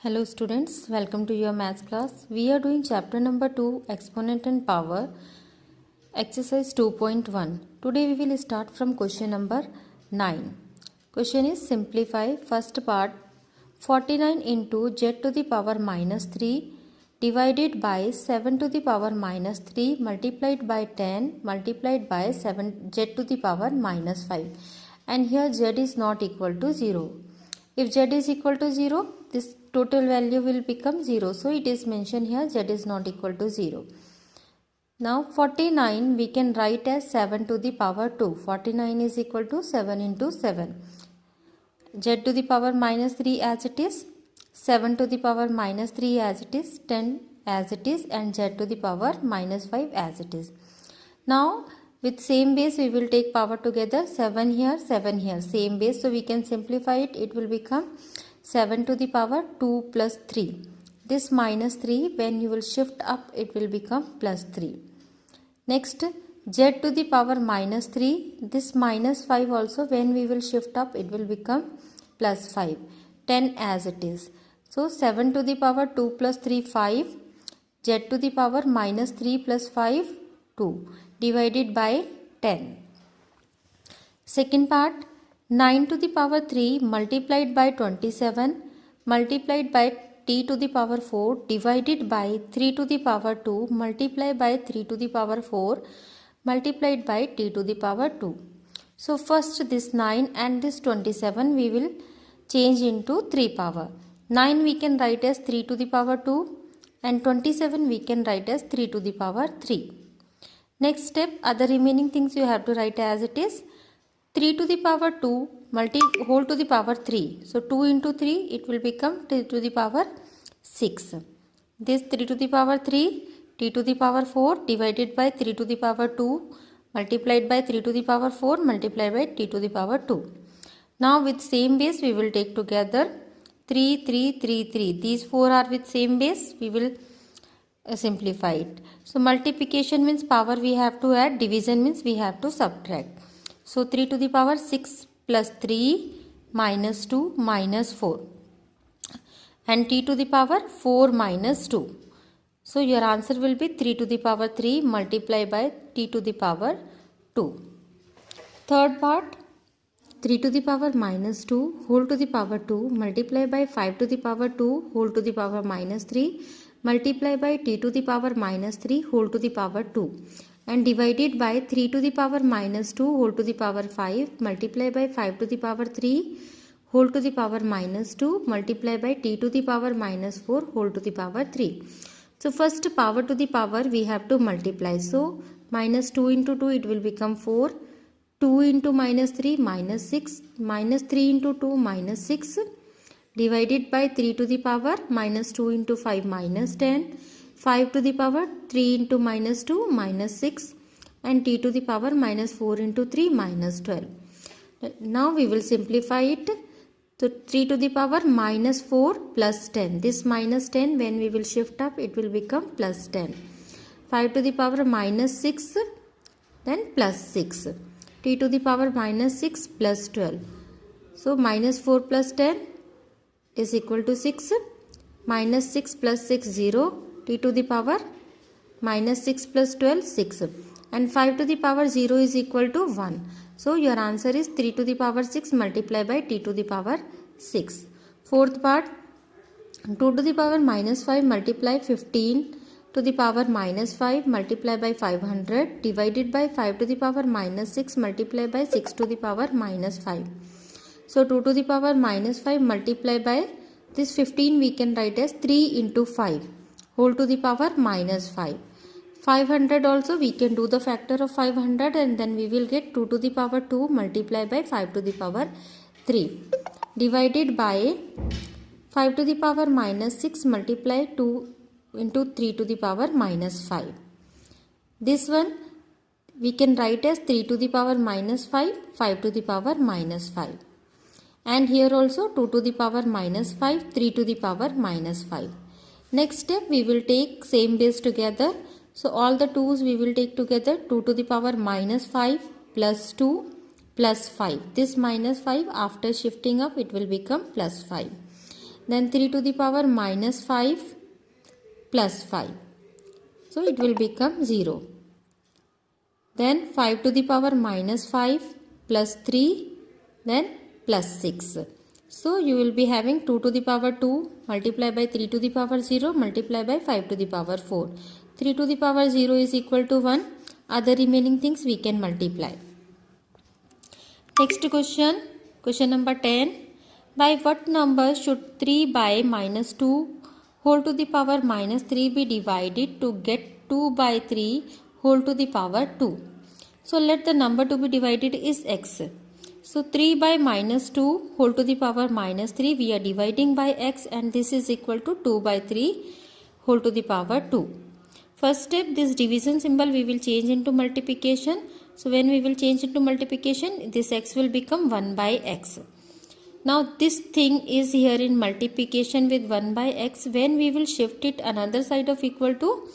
Hello students, welcome to your maths class. We are doing chapter number 2, exponent and power, exercise 2.1. Today we will start from question number 9. Question is simplify first part 49 into z to the power minus 3 divided by 7 to the power minus 3 multiplied by 10 multiplied by 7 z to the power minus 5. And here z is not equal to 0. If z is equal to 0, this total value will become 0. So it is mentioned here z is not equal to 0. Now 49 we can write as 7 to the power 2. 49 is equal to 7 into 7. Z to the power minus 3 as it is, 7 to the power minus 3 as it is, 10 as it is, and z to the power minus 5 as it is. Now with same base we will take power together, 7 here, 7 here, same base, so we can simplify it. It will become 7 to the power 2 plus 3. This minus 3, when you will shift up, it will become plus 3. Next, z to the power minus 3. This minus 5 also, when we will shift up, it will become plus 5. 10 as it is. So 7 to the power 2 plus 3, 5. Z to the power minus 3 plus 5, 2. Divided by 10. Second part, 9 to the power 3 multiplied by 27 multiplied by t to the power 4 divided by 3 to the power 2 multiplied by 3 to the power 4 multiplied by t to the power 2. So first this 9 and this 27 we will change into 3 power. 9 we can write as 3 to the power 2 and 27 we can write as 3 to the power 3. Next step, other remaining things you have to write as it is. 3 to the power 2 whole to the power 3. So 2 into 3 it will become t to the power 6. This 3 to the power 3 t to the power 4 divided by 3 to the power 2 multiplied by 3 to the power 4 multiplied by t to the power 2. Now with same base we will take together 3, 3, 3, 3. These 4 are with same base. We will simplify it. So multiplication means power we have to add, division means we have to subtract. So 3 to the power 6 plus 3 minus 2 minus 4 and t to the power 4 minus 2. So your answer will be 3 to the power 3 multiplied by t to the power 2. Third part, 3 to the power minus 2 whole to the power 2 multiplied by 5 to the power 2 whole to the power minus 3 multiplied by t to the power minus 3 whole to the power 2 and divided by 3 to the power minus 2 whole to the power 5 multiplied by 5 to the power 3 whole to the power minus 2 multiplied by t to the power minus 4 whole to the power 3. So first power to the power we have to multiply. So minus 2 into 2 it will become 4. 2 into minus 3 minus 6 minus 3 into 2 minus 6 divided by 3 to the power minus 2 into 5 minus 10, 5 to the power 3 into minus 2 minus 6 and t to the power minus 4 into 3 minus 12. Now we will simplify it. So 3 to the power minus 4 plus 10. This minus 10 when we will shift up it will become plus 10. 5 to the power minus 6 then plus 6. T to the power minus 6 plus 12. So minus 4 plus 10 is equal to 6. Minus 6 plus 6 0. T to the power minus 6 plus 12 6. And 5 to the power 0 is equal to 1. So your answer is 3 to the power 6 multiplied by t to the power 6. Fourth part, 2 to the power minus 5 multiply 15 to the power minus 5 multiplied by 500 divided by 5 to the power minus 6 multiplied by 6 to the power minus 5. So 2 to the power minus 5 multiplied by this 15 we can write as 3 into 5 whole to the power minus 5. 500 also we can do the factor of 500 and then we will get 2 to the power 2 multiplied by 5 to the power 3 divided by 5 to the power minus 6 multiplied 2 into 3 to the power minus 5. This one we can write as 3 to the power minus 5, 5 to the power minus 5. And here also 2 to the power minus 5, 3 to the power minus 5. Next step we will take same base together. So all the 2's we will take together. 2 to the power minus 5 plus 2 plus 5. This minus 5 after shifting up it will become plus 5. then 3 to the power minus 5 plus 5. So it will become 0. Then 5 to the power minus 5 plus 3, then plus 6. So you will be having 2 to the power 2 multiplied by 3 to the power 0 multiplied by 5 to the power 4. 3 to the power 0 is equal to 1. Other remaining things we can multiply. Next question, question number 10. By what number should 3 by minus 2 whole to the power minus 3 be divided to get 2 by 3 whole to the power 2? So let the number to be divided is x. So 3 by minus 2 whole to the power minus 3, we are dividing by x, and this is equal to 2 by 3 whole to the power 2. First step, this division symbol we will change into multiplication. So when we will change into multiplication, this x will become 1 by x. Now this thing is here in multiplication with 1 by x. When we will shift it another side of equal to,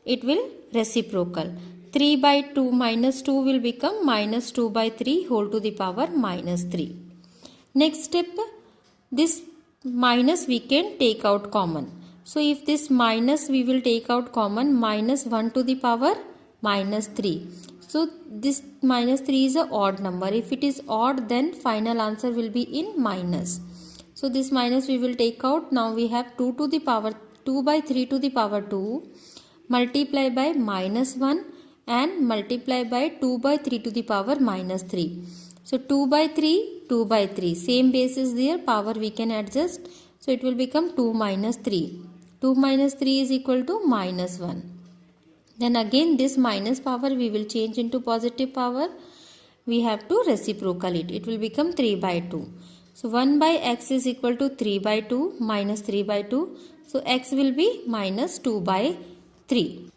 it will reciprocal. 3 by 2 minus 2 will become minus 2 by 3 whole to the power minus 3. Next step, this minus we can take out common. So if this minus we will take out common, minus 1 to the power minus 3. So this minus 3 is a odd number. If it is odd, then final answer will be in minus. So this minus we will take out. Now we have 2 to the power 2 by 3 to the power 2 multiply by minus 1 and multiply by 2 by 3 to the power minus 3. So 2 by 3, 2 by 3. Same base is there, power we can adjust. So it will become 2 minus 3. 2 minus 3 is equal to minus 1. Then again this minus power we will change into positive power. We have to reciprocal it. It will become 3 by 2. So 1 by x is equal to 3 by 2 minus 3 by 2. So x will be minus 2 by 3.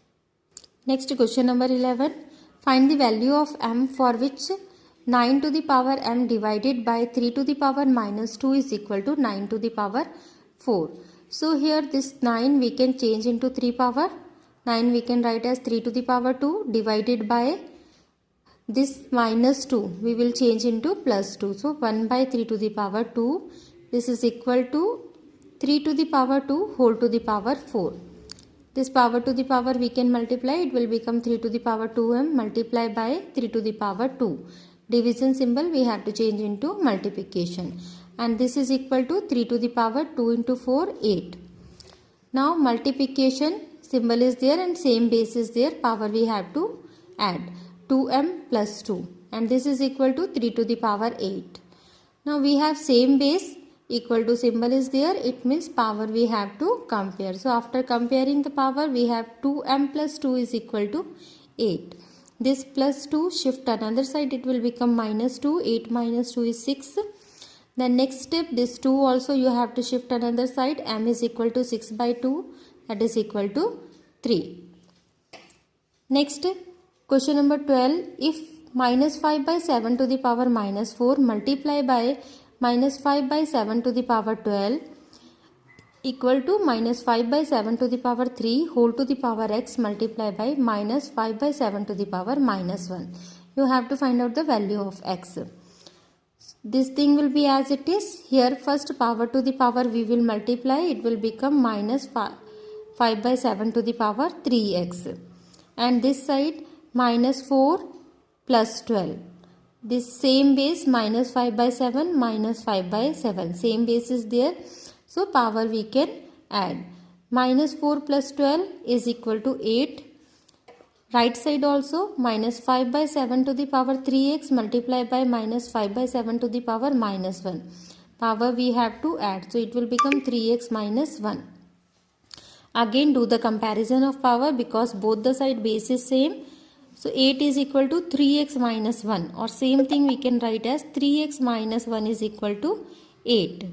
Next question number 11. Find the value of m for which 9 to the power m divided by 3 to the power minus 2 is equal to 9 to the power 4. So here this 9 we can change into 3 power. 9 we can write as 3 to the power 2 divided by this minus 2 we will change into plus 2. So 1 by 3 to the power 2, this is equal to 3 to the power 2 whole to the power 4. This power to the power we can multiply, it will become 3 to the power 2m multiply by 3 to the power 2. Division symbol we have to change into multiplication, and this is equal to 3 to the power 2 into 4, 8. Now multiplication symbol is there and same base is there, power we have to add 2m plus 2, and this is equal to 3 to the power 8. Now we have same base, equal to symbol is there, it means power we have to compare. So after comparing the power we have 2m plus 2 is equal to 8. This plus 2 shift another side, it will become minus 2. 8 minus 2 is 6. Then next step, this 2 also you have to shift another side. M is equal to 6 by 2, that is equal to 3. Next question number 12. If minus 5 by 7 to the power minus 4 multiply by minus 5 by 7 to the power 12 equal to minus 5 by 7 to the power 3 whole to the power x multiply by minus 5 by 7 to the power minus 1. You have to find out the value of x. This thing will be as it is. Here first power to the power we will multiply. It will become minus 5 by 7 to the power 3x. And this side minus 4 plus 12. This same base minus 5 by 7 minus 5 by 7. Same base is there. So power we can add. Minus 4 plus 12 is equal to 8. Right side also minus 5 by 7 to the power 3x multiplied by minus 5 by 7 to the power minus 1. Power we have to add. So it will become 3x minus 1. Again do the comparison of power because both the side base is same. So 8 is equal to 3x minus 1, or same thing we can write as 3x minus 1 is equal to 8.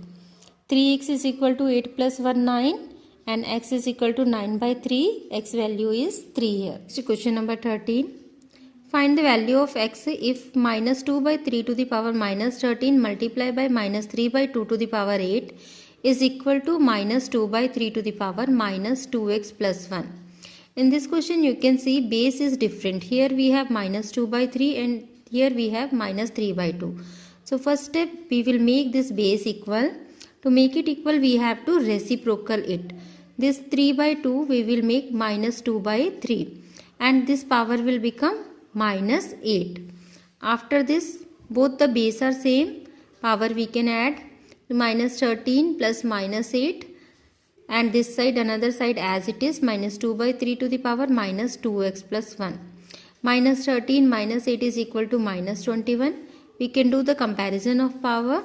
3x is equal to 8 plus 1, 9, and x is equal to 9 by 3. X value is 3 here. So question number 13. Find the value of x if minus 2 by 3 to the power minus 13 multiplied by minus 3 by 2 to the power 8 is equal to minus 2 by 3 to the power minus 2x plus 1. In this question you can see base is different. Here we have minus 2 by 3 and here we have minus 3 by 2. So first step we will make this base equal. To make it equal, we have to reciprocal it. This 3 by 2 we will make minus 2 by 3, and this power will become minus 8. After this, both the base are same, power we can add, minus 13 plus minus 8, and this side another side as it is, minus 2 by 3 to the power minus 2x plus 1. Minus 13 minus 8 is equal to minus 21. We can do the comparison of power.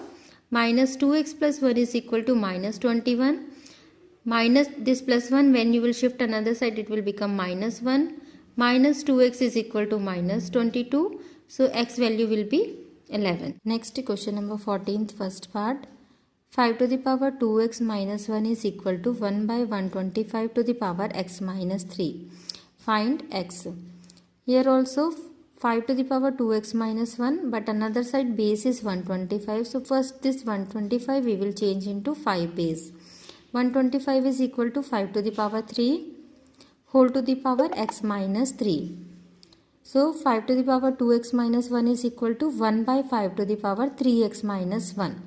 Minus 2x plus 1 is equal to minus 21. Minus this plus 1, when you will shift another side, it will become minus 1. Minus 2x is equal to minus 22. So x value will be 11. Next question number 14th, first part. 5 to the power 2x minus 1 is equal to 1 by 125 to the power x minus 3. Find x. Here also 5 to the power 2x minus 1, but another side base is 125. So first this 125 we will change into 5 base. 125 is equal to 5 to the power 3 whole to the power x minus 3. So 5 to the power 2x minus 1 is equal to 1 by 5 to the power 3x minus 1.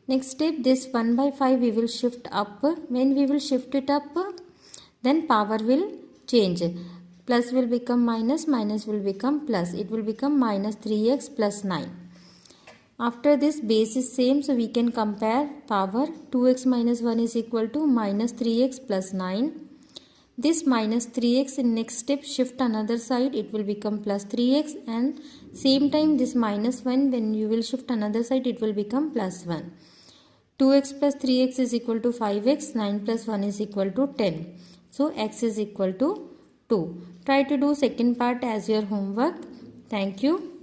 Next step, this 1 by 5 we will shift up. When we will shift it up, then power will change. Plus will become minus, minus will become plus. It will become minus 3x plus 9. After this, base is same, so we can compare power. 2x minus 1 is equal to minus 3x plus 9. This minus 3x in next step shift another side, it will become plus 3x, and same time this minus 1, when you will shift another side, it will become plus 1. 2x plus 3x is equal to 5x, 9 plus 1 is equal to 10. So x is equal to 2. Try to do second part as your homework. Thank you.